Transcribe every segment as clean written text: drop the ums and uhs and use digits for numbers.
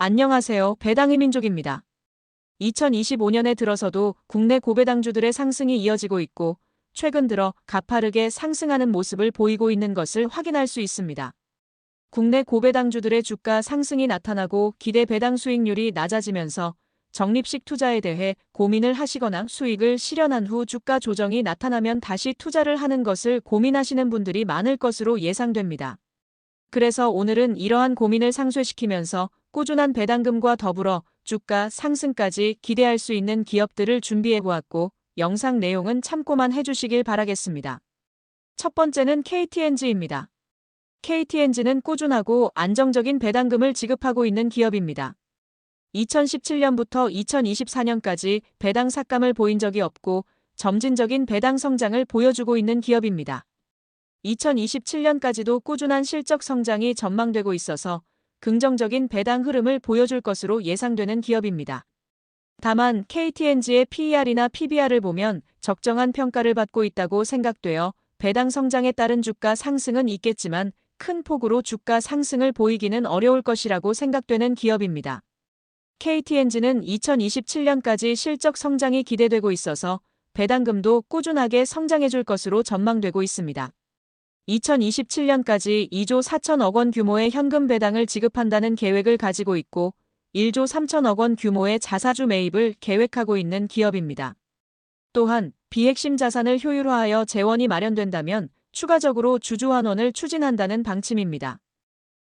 안녕하세요. 배당의 민족입니다. 2025년에 들어서도 국내 고배당주들의 상승이 이어지고 있고 최근 들어 가파르게 상승하는 모습을 보이고 있는 것을 확인할 수 있습니다. 국내 고배당주들의 주가 상승이 나타나고 기대 배당 수익률이 낮아지면서 적립식 투자에 대해 고민을 하시거나 수익을 실현한 후 주가 조정이 나타나면 다시 투자를 하는 것을 고민하시는 분들이 많을 것으로 예상됩니다. 그래서 오늘은 이러한 고민을 상쇄시키면서 꾸준한 배당금과 더불어 주가 상승까지 기대할 수 있는 기업들을 준비해보았고 영상 내용은 참고만 해주시길 바라겠습니다. 첫 번째는 KTNG입니다. KTNG는 꾸준하고 안정적인 배당금을 지급하고 있는 기업입니다. 2017년부터 2024년까지 배당 삭감을 보인 적이 없고 점진적인 배당 성장을 보여주고 있는 기업입니다. 2027년까지도 꾸준한 실적 성장이 전망되고 있어서 긍정적인 배당 흐름을 보여줄 것으로 예상되는 기업입니다. 다만 KTNG의 PER이나 PBR을 보면 적정한 평가를 받고 있다고 생각되어 배당 성장에 따른 주가 상승은 있겠지만 큰 폭으로 주가 상승을 보이기는 어려울 것이라고 생각되는 기업입니다. KTNG는 2027년까지 실적 성장이 기대되고 있어서 배당금도 꾸준하게 성장해줄 것으로 전망되고 있습니다. 2027년까지 2조 4천억 원 규모의 현금 배당을 지급한다는 계획을 가지고 있고 1조 3천억 원 규모의 자사주 매입을 계획하고 있는 기업입니다. 또한 비핵심 자산을 효율화하여 재원이 마련된다면 추가적으로 주주환원을 추진한다는 방침입니다.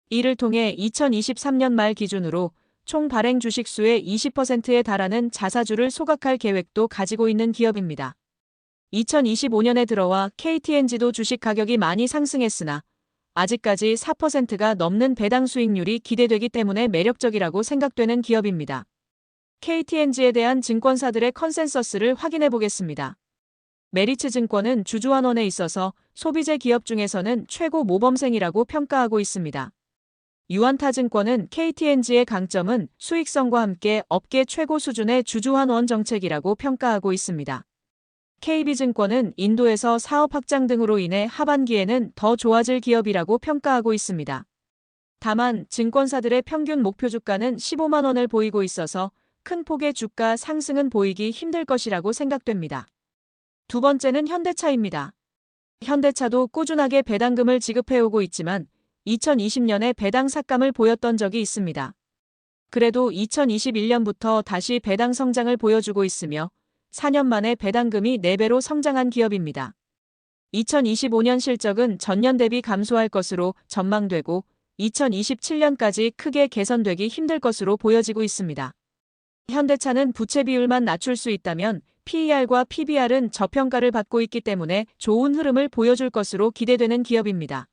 이를 통해 2023년 말 기준으로 총 발행 주식수의 20%에 달하는 자사주를 소각할 계획도 가지고 있는 기업입니다. 2025년에 들어와 KTNG도 주식 가격이 많이 상승했으나 아직까지 4%가 넘는 배당 수익률이 기대되기 때문에 매력적이라고 생각되는 기업입니다. KTNG에 대한 증권사들의 컨센서스를 확인해 보겠습니다. 메리츠 증권은 주주환원에 있어서 소비재 기업 중에서는 최고 모범생이라고 평가하고 있습니다. 유안타증권은 KTNG의 강점은 수익성과 함께 업계 최고 수준의 주주환원 정책이라고 평가하고 있습니다. KB증권은 인도에서 사업 확장 등으로 인해 하반기에는 더 좋아질 기업이라고 평가하고 있습니다. 다만 증권사들의 평균 목표 주가는 15만 원을 보이고 있어서 큰 폭의 주가 상승은 보이기 힘들 것이라고 생각됩니다. 두 번째는 현대차입니다. 현대차도 꾸준하게 배당금을 지급해오고 있지만 2020년에 배당 삭감을 보였던 적이 있습니다. 그래도 2021년부터 다시 배당 성장을 보여주고 있으며 4년 만에 배당금이 4배로 성장한 기업입니다. 2025년 실적은 전년 대비 감소할 것으로 전망되고 2027년까지 크게 개선되기 힘들 것으로 보여지고 있습니다. 현대차는 부채 비율만 낮출 수 있다면 PER과 PBR은 저평가를 받고 있기 때문에 좋은 흐름을 보여줄 것으로 기대되는 기업입니다.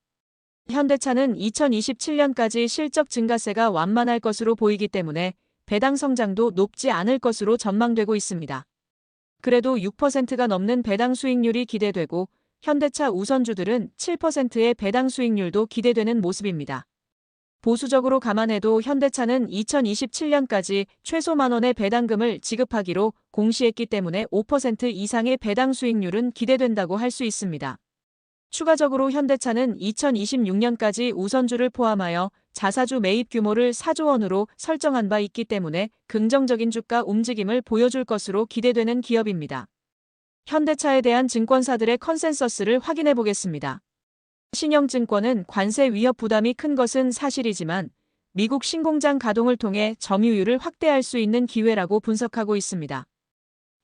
현대차는 2027년까지 실적 증가세가 완만할 것으로 보이기 때문에 배당 성장도 높지 않을 것으로 전망되고 있습니다. 그래도 6%가 넘는 배당 수익률이 기대되고 현대차 우선주들은 7%의 배당 수익률도 기대되는 모습입니다. 보수적으로 감안해도 현대차는 2027년까지 최소 만 원의 배당금을 지급하기로 공시했기 때문에 5% 이상의 배당 수익률은 기대된다고 할 수 있습니다. 추가적으로 현대차는 2026년까지 우선주를 포함하여 자사주 매입 규모를 4조 원으로 설정한 바 있기 때문에 긍정적인 주가 움직임을 보여줄 것으로 기대되는 기업입니다. 현대차에 대한 증권사들의 컨센서스를 확인해 보겠습니다. 신영증권은 관세 위협 부담이 큰 것은 사실이지만 미국 신공장 가동을 통해 점유율을 확대할 수 있는 기회라고 분석하고 있습니다.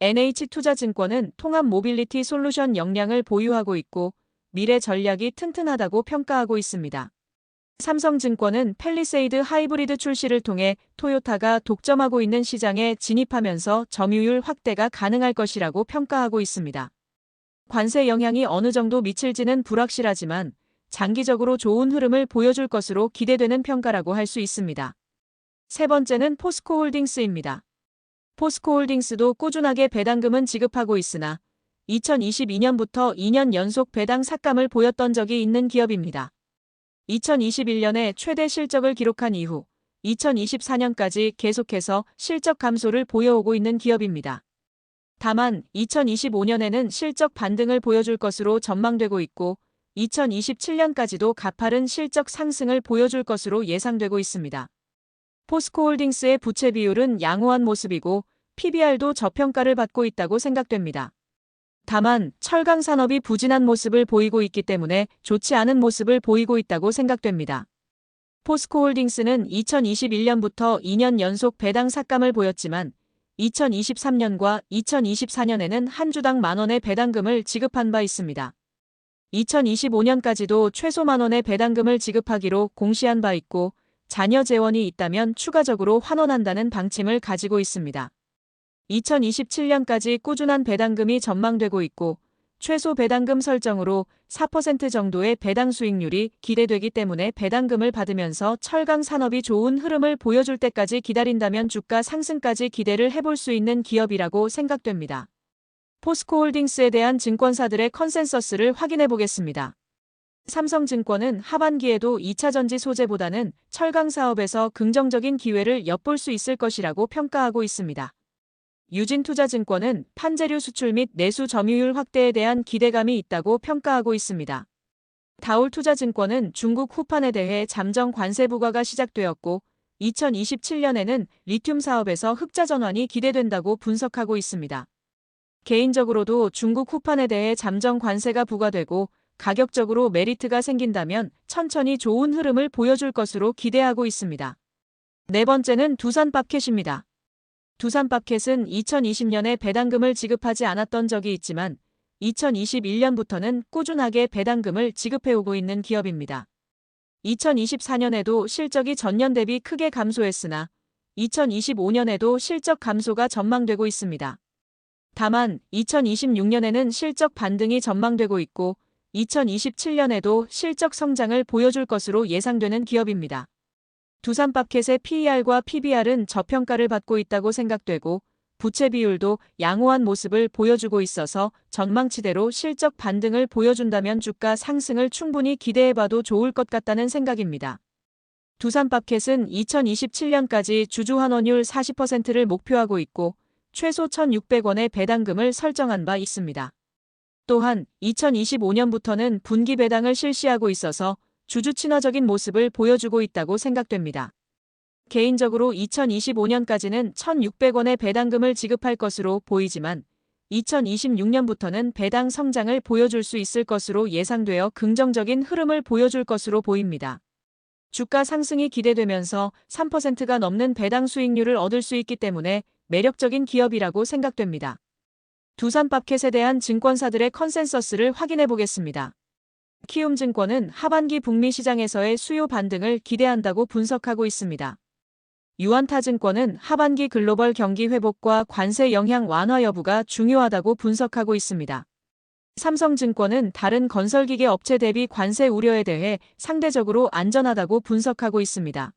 NH투자증권은 통합 모빌리티 솔루션 역량을 보유하고 있고 미래 전략이 튼튼하다고 평가하고 있습니다. 삼성증권은 팰리세이드 하이브리드 출시를 통해 토요타가 독점하고 있는 시장에 진입하면서 점유율 확대가 가능할 것이라고 평가하고 있습니다. 관세 영향이 어느 정도 미칠지는 불확실하지만 장기적으로 좋은 흐름을 보여줄 것으로 기대되는 평가라고 할 수 있습니다. 세 번째는 포스코홀딩스입니다. 포스코홀딩스도 꾸준하게 배당금은 지급하고 있으나 2022년부터 2년 연속 배당 삭감을 보였던 적이 있는 기업입니다. 2021년에 최대 실적을 기록한 이후 2024년까지 계속해서 실적 감소를 보여오고 있는 기업입니다. 다만 2025년에는 실적 반등을 보여줄 것으로 전망되고 있고 2027년까지도 가파른 실적 상승을 보여줄 것으로 예상되고 있습니다. 포스코홀딩스의 부채 비율은 양호한 모습이고 PBR도 저평가를 받고 있다고 생각됩니다. 다만 철강 산업이 부진한 모습을 보이고 있기 때문에 좋지 않은 모습을 보이고 있다고 생각됩니다. 포스코홀딩스는 2021년부터 2년 연속 배당 삭감을 보였지만 2023년과 2024년에는 한 주당 만원의 배당금을 지급한 바 있습니다. 2025년까지도 최소 만원의 배당금을 지급하기로 공시한 바 있고 자녀 재원이 있다면 추가적으로 환원한다는 방침을 가지고 있습니다. 2027년까지 꾸준한 배당금이 전망되고 있고 최소 배당금 설정으로 4% 정도의 배당 수익률이 기대되기 때문에 배당금을 받으면서 철강 산업이 좋은 흐름을 보여줄 때까지 기다린다면 주가 상승까지 기대를 해볼 수 있는 기업이라고 생각됩니다. 포스코홀딩스에 대한 증권사들의 컨센서스를 확인해 보겠습니다. 삼성증권은 하반기에도 2차전지 소재보다는 철강 사업에서 긍정적인 기회를 엿볼 수 있을 것이라고 평가하고 있습니다. 유진투자증권은 판재료 수출 및 내수 점유율 확대에 대한 기대감이 있다고 평가하고 있습니다. 다올투자증권은 중국 후판에 대해 잠정 관세 부과가 시작되었고 2027년에는 리튬 사업에서 흑자 전환이 기대된다고 분석하고 있습니다. 개인적으로도 중국 후판에 대해 잠정 관세가 부과되고 가격적으로 메리트가 생긴다면 천천히 좋은 흐름을 보여줄 것으로 기대하고 있습니다. 네 번째는 두산밥켓입니다. 두산밥켓은 2020년에 배당금을 지급하지 않았던 적이 있지만 2021년부터는 꾸준하게 배당금을 지급해오고 있는 기업입니다. 2024년에도 실적이 전년 대비 크게 감소했으나 2025년에도 실적 감소가 전망되고 있습니다. 다만 2026년에는 실적 반등이 전망되고 있고 2027년에도 실적 성장을 보여줄 것으로 예상되는 기업입니다. 두산밥켓의 PER과 PBR은 저평가를 받고 있다고 생각되고 부채 비율도 양호한 모습을 보여주고 있어서 전망치대로 실적 반등을 보여준다면 주가 상승을 충분히 기대해봐도 좋을 것 같다는 생각입니다. 두산밥켓은 2027년까지 주주 환원율 40%를 목표하고 있고 최소 1,600원의 배당금을 설정한 바 있습니다. 또한 2025년부터는 분기 배당을 실시하고 있어서 주주 친화적인 모습을 보여주고 있다고 생각됩니다. 개인적으로 2025년까지는 1,600원의 배당금을 지급할 것으로 보이지만 2026년부터는 배당 성장을 보여줄 수 있을 것으로 예상되어 긍정적인 흐름을 보여줄 것으로 보입니다. 주가 상승이 기대되면서 3%가 넘는 배당 수익률을 얻을 수 있기 때문에 매력적인 기업이라고 생각됩니다. 두산밥켓에 대한 증권사들의 컨센서스를 확인해 보겠습니다. 키움증권은 하반기 북미 시장에서의 수요 반등을 기대한다고 분석하고 있습니다. 유안타증권은 하반기 글로벌 경기 회복과 관세 영향 완화 여부가 중요하다고 분석하고 있습니다. 삼성증권은 다른 건설기계 업체 대비 관세 우려에 대해 상대적으로 안전하다고 분석하고 있습니다.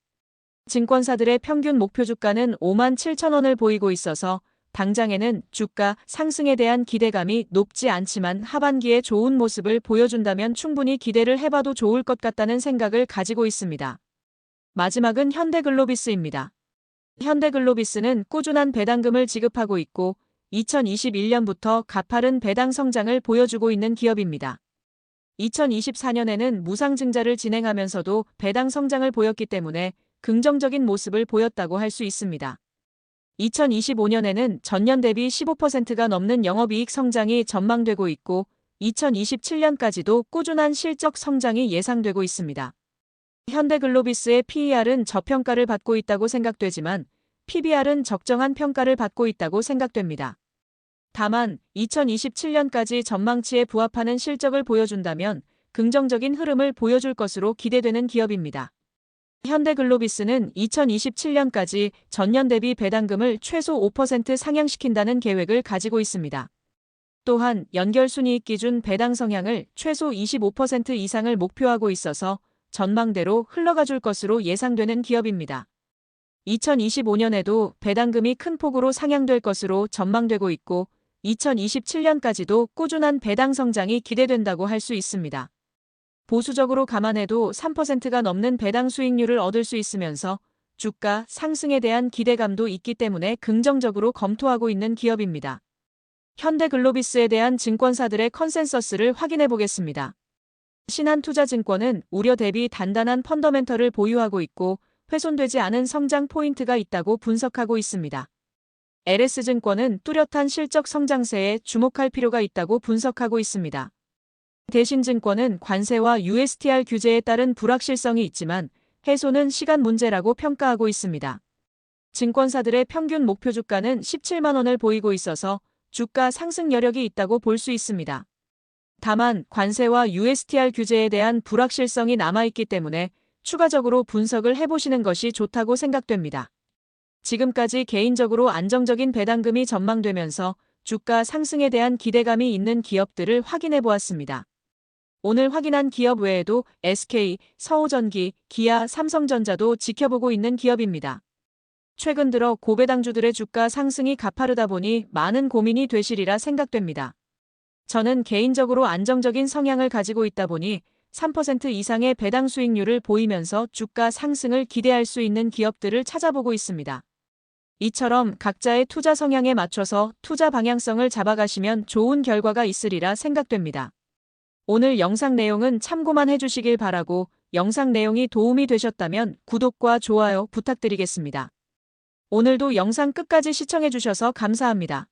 증권사들의 평균 목표 주가는 57,000원을 보이고 있어서 당장에는 주가 상승에 대한 기대감이 높지 않지만 하반기에 좋은 모습을 보여준다면 충분히 기대를 해봐도 좋을 것 같다는 생각을 가지고 있습니다. 마지막은 현대글로비스입니다. 현대글로비스는 꾸준한 배당금을 지급하고 있고 2021년부터 가파른 배당 성장을 보여주고 있는 기업입니다. 2024년에는 무상증자를 진행하면서도 배당 성장을 보였기 때문에 긍정적인 모습을 보였다고 할 수 있습니다. 2025년에는 전년 대비 15%가 넘는 영업이익 성장이 전망되고 있고 2027년까지도 꾸준한 실적 성장이 예상되고 있습니다. 현대글로비스의 PER은 저평가를 받고 있다고 생각되지만 PBR은 적정한 평가를 받고 있다고 생각됩니다. 다만 2027년까지 전망치에 부합하는 실적을 보여준다면 긍정적인 흐름을 보여줄 것으로 기대되는 기업입니다. 현대글로비스는 2027년까지 전년 대비 배당금을 최소 5% 상향시킨다는 계획을 가지고 있습니다. 또한 연결순이익 기준 배당 성향을 최소 25% 이상을 목표하고 있어서 전망대로 흘러가줄 것으로 예상되는 기업입니다. 2025년에도 배당금이 큰 폭으로 상향될 것으로 전망되고 있고 2027년까지도 꾸준한 배당 성장이 기대된다고 할 수 있습니다. 보수적으로 감안해도 3%가 넘는 배당 수익률을 얻을 수 있으면서 주가 상승에 대한 기대감도 있기 때문에 긍정적으로 검토하고 있는 기업입니다. 현대글로비스에 대한 증권사들의 컨센서스를 확인해 보겠습니다. 신한투자증권은 우려 대비 단단한 펀더멘털을 보유하고 있고 훼손되지 않은 성장 포인트가 있다고 분석하고 있습니다. LS증권은 뚜렷한 실적 성장세에 주목할 필요가 있다고 분석하고 있습니다. 대신증권은 관세와 USTR 규제에 따른 불확실성이 있지만 해소는 시간 문제라고 평가하고 있습니다. 증권사들의 평균 목표 주가는 17만 원을 보이고 있어서 주가 상승 여력이 있다고 볼 수 있습니다. 다만 관세와 USTR 규제에 대한 불확실성이 남아있기 때문에 추가적으로 분석을 해보시는 것이 좋다고 생각됩니다. 지금까지 개인적으로 안정적인 배당금이 전망되면서 주가 상승에 대한 기대감이 있는 기업들을 확인해 보았습니다. 오늘 확인한 기업 외에도 SK, 서호전기, 기아, 삼성전자도 지켜보고 있는 기업입니다. 최근 들어 고배당주들의 주가 상승이 가파르다 보니 많은 고민이 되시리라 생각됩니다. 저는 개인적으로 안정적인 성향을 가지고 있다 보니 3% 이상의 배당 수익률을 보이면서 주가 상승을 기대할 수 있는 기업들을 찾아보고 있습니다. 이처럼 각자의 투자 성향에 맞춰서 투자 방향성을 잡아가시면 좋은 결과가 있으리라 생각됩니다. 오늘 영상 내용은 참고만 해주시길 바라고 영상 내용이 도움이 되셨다면 구독과 좋아요 부탁드리겠습니다. 오늘도 영상 끝까지 시청해주셔서 감사합니다.